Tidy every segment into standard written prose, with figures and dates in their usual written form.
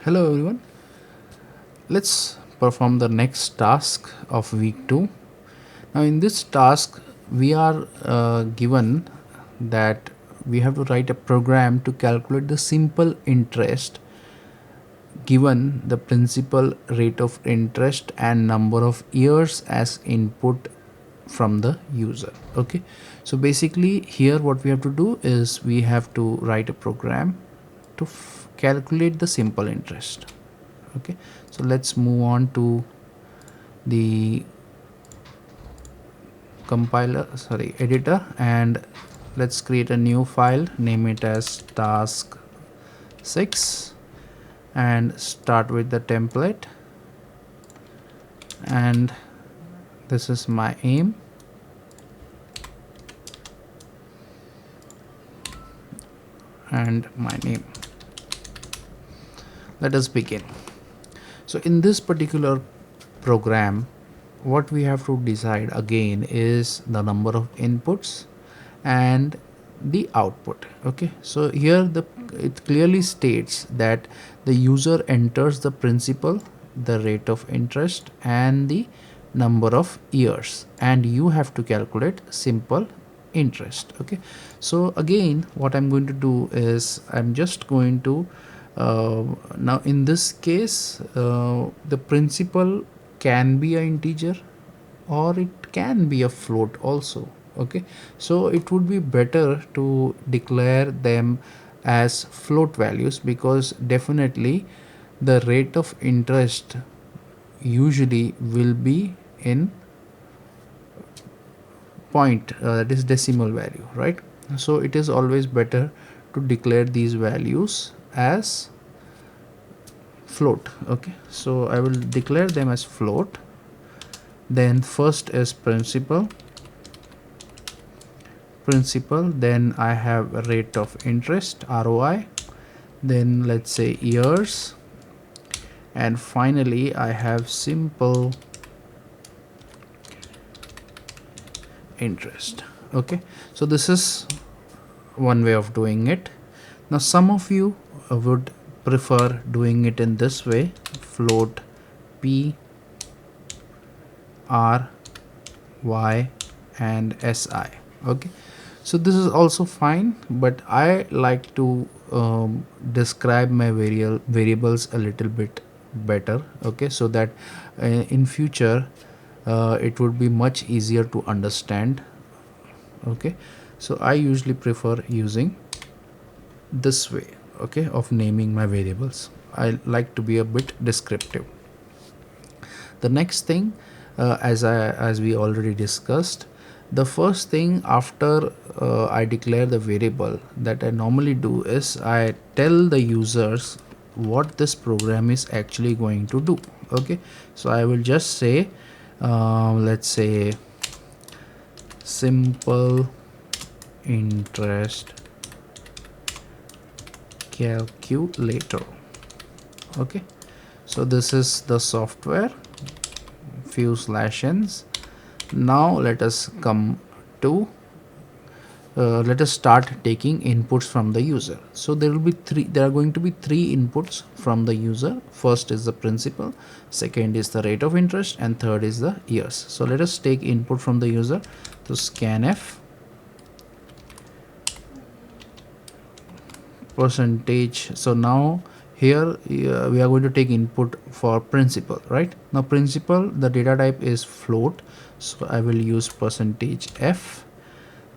Hello everyone. Let's perform the next task of week 2. Now in this task we are given that we have to write a program to calculate the simple interest given the principal rate of interest and number of years as input from the user. Okay, so basically here what we have to do is we have to write a program to calculate the simple interest. Okay, so let's move on to the editor, and let's create a new file, name it as task 6 and start with the template, and this is my aim, and my name. Let us begin. So in this particular program, what we have to decide again is the number of inputs and the output. Okay, so here it clearly states that the user enters the principal, the rate of interest and the number of years, and you have to calculate simple interest. Okay, so again what I'm going to do is I'm just going to now in this case the principal can be an integer or it can be a float also. Okay, so it would be better to declare them as float values, because definitely the rate of interest usually will be in point, that is decimal value, right? So it is always better to declare these values as float. Okay, so I will declare them as float. Then first is principal, then I have a rate of interest, ROI, then let's say years, and finally I have simple interest. Okay, so this is one way of doing it. Now some of you would prefer doing it in this way: float P, R, Y and SI. Okay, so this is also fine, but I like to describe my variables a little bit better. Okay, so that in future it would be much easier to understand. Okay, so I usually prefer using this way, okay, of naming my variables. I like to be a bit descriptive. The next thing, as we already discussed, the first thing after I declare the variable that I normally do is I tell the users what this program is actually going to do. Okay, so I will just say let's say simple interest calculator. Okay, so this is the software, few slash-ins. Now let us come to let us start taking inputs from the user. So there are going to be three inputs from the user. First is the principal, second is the rate of interest, and third is the years. So let us take input from the user. So scanf percentage. So now here we are going to take input for principal. Right now principal, the data type is float, so I will use percentage %f.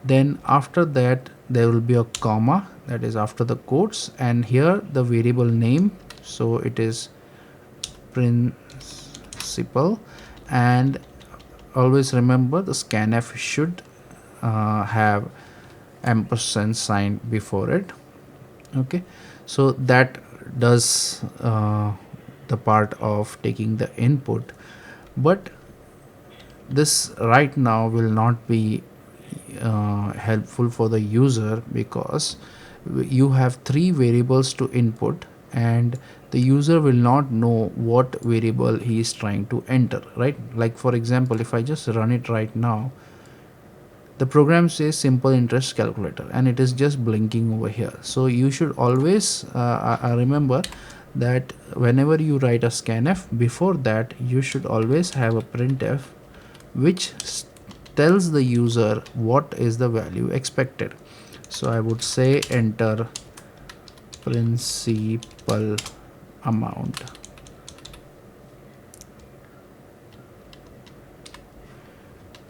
Then after that there will be a comma, that is after the quotes, and here the variable name, so it is principal. And always remember the scanf should have ampersand sign before it. Okay, so that does the part of taking the input, but this right now will not be helpful for the user, because you have three variables to input and the user will not know what variable he is trying to enter, right? Like for example, if I just run it right now, the program says simple interest calculator and it is just blinking over here. So you should always remember that whenever you write a scanf, before that you should always have a printf which tells the user what is the value expected. So I would say enter principal amount.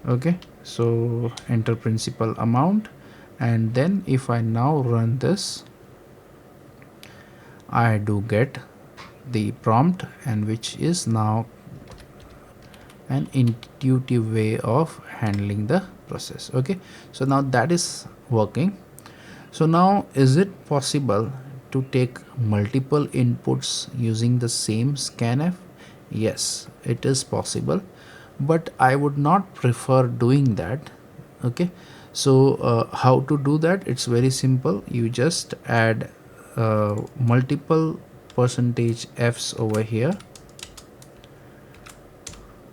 Okay, so enter principal amount, and then if I now run this, I do get the prompt, and which is now an intuitive way of handling the process. Okay, so now that is working. So now, is it possible to take multiple inputs using the same scanf? Yes, it is possible, but I would not prefer doing that. Okay, so how to do that? It's very simple. You just add multiple percentage f's over here.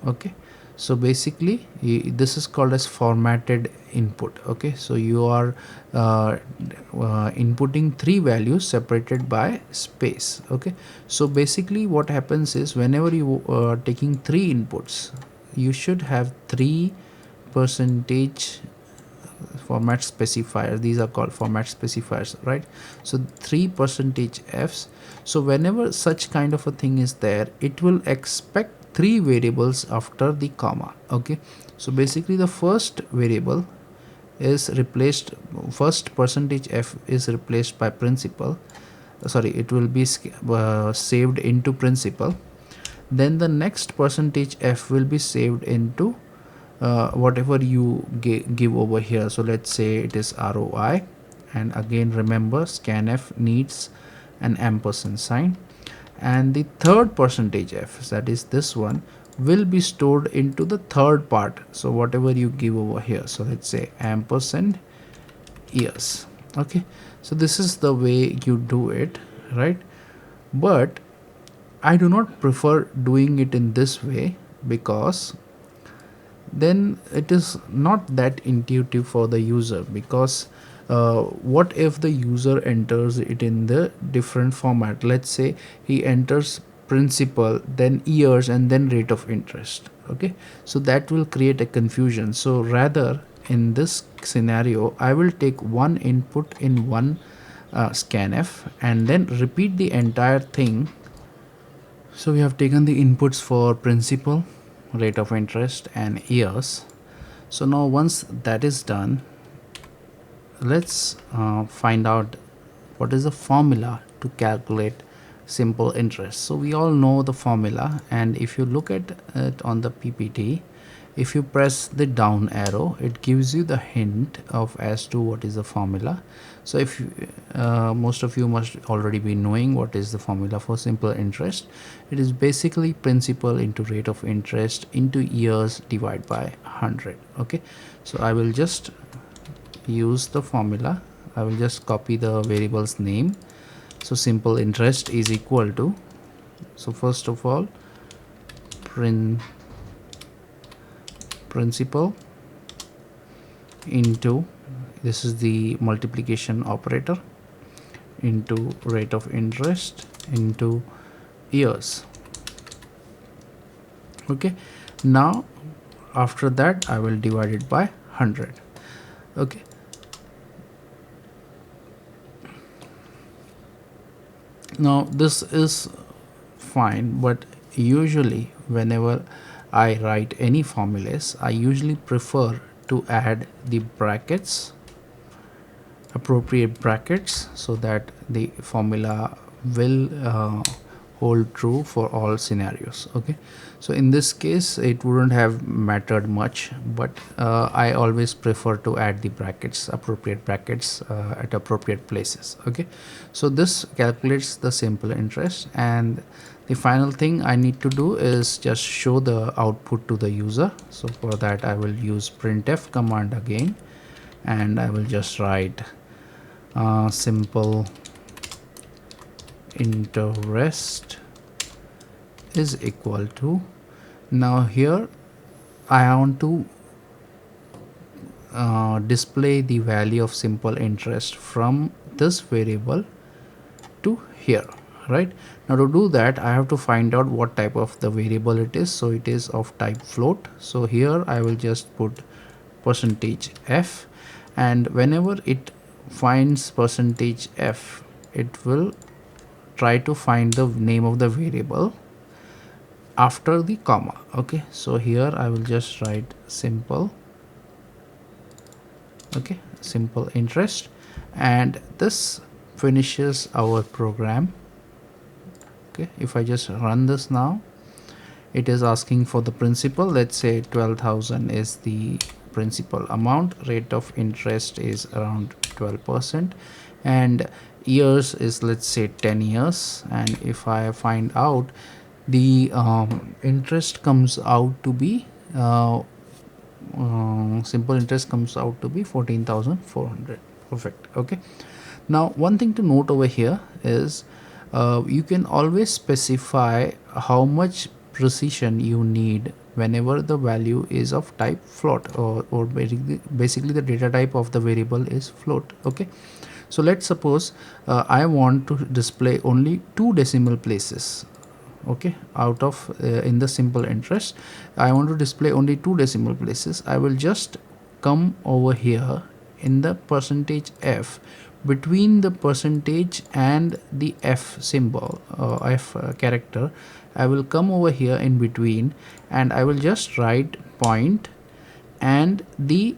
Okay, so basically this is called as formatted input. Okay, so you are inputting three values separated by space. Okay, so basically what happens is whenever you are taking three inputs, you should have three percentage format specifiers. These are called format specifiers, right? So three percentage f's. So whenever such kind of a thing is there, it will expect three variables after the comma. Okay, so basically the first variable is replaced, first percentage f is replaced by principal, sorry, it will be saved into principal. Then the next percentage f will be saved into whatever you give over here. So let's say it is ROI, and again remember scanf needs an ampersand sign, and the third percentage f, that is this one, will be stored into the third part. So whatever you give over here, so let's say ampersand years. Okay, so this is the way you do it, right? But I do not prefer doing it in this way, because then it is not that intuitive for the user. Because what if the user enters it in the different format? Let's say he enters principal, then years, and then rate of interest. Okay, so that will create a confusion. So rather, in this scenario, I will take one input in one scanf and then repeat the entire thing. So we have taken the inputs for principal, rate of interest, and years. So now once that is done, let's find out what is the formula to calculate simple interest. So we all know the formula, and if you look at it on the PPT, if you press the down arrow, it gives you the hint of as to what is the formula. So if most of you must already be knowing what is the formula for simple interest. It is basically principal into rate of interest into years divided by 100. Okay, so I will just use the formula. I will just copy the variable's name. So simple interest is equal to, so first of all, principal into, this is the multiplication operator, into rate of interest into years. Okay, now after that I will divide it by 100. Okay, now this is fine, but usually whenever I write any formulas, I usually prefer to add the brackets, appropriate brackets, so that the formula will hold true for all scenarios. Okay, so in this case it wouldn't have mattered much, but I always prefer to add the brackets, appropriate brackets at appropriate places. Okay, so this calculates the simple interest, and the final thing I need to do is just show the output to the user. So for that I will use printf command again, and I will just write simple interest is equal to, now here I want to display the value of simple interest from this variable to here, right? Now to do that, I have to find out what type of the variable it is. So it is of type float. So here I will just put %f, and whenever it finds %f, it will try to find the name of the variable after the comma. Okay, so here I will just write simple, okay, simple interest, and this finishes our program. Okay, if I just run this now, it is asking for the principal. Let's say 12,000 is the principal amount, rate of interest is around 12%, and years is, let's say, 10 years. And if I find out, the interest comes out to be simple interest comes out to be 14,400. Perfect. Okay, now one thing to note over here is you can always specify how much precision you need whenever the value is of type float, or basically the data type of the variable is float. Okay, so let's suppose I want to display only 2 decimal places. Okay, out of in the simple interest, I want to display only 2 decimal places. I will just come over here in the %f, between the percentage and the f symbol, f character. I will come over here in between, and I will just write point and the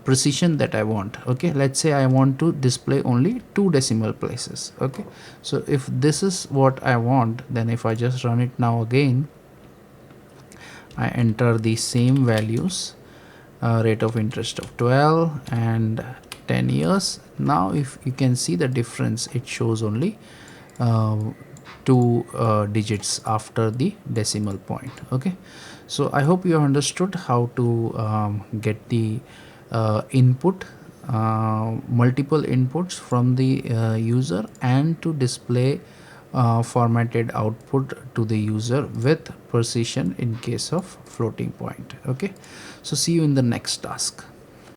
precision that I want. Okay, let's say I want to display only 2 decimal places. Okay, so if this is what I want, then if I just run it now again, I enter the same values, rate of interest of 12 and 10 years. Now if you can see the difference, it shows only 2 digits after the decimal point. Okay, so I hope you have understood how to get the input, multiple inputs from the user, and to display formatted output to the user with precision in case of floating point. Okay, so see you in the next task.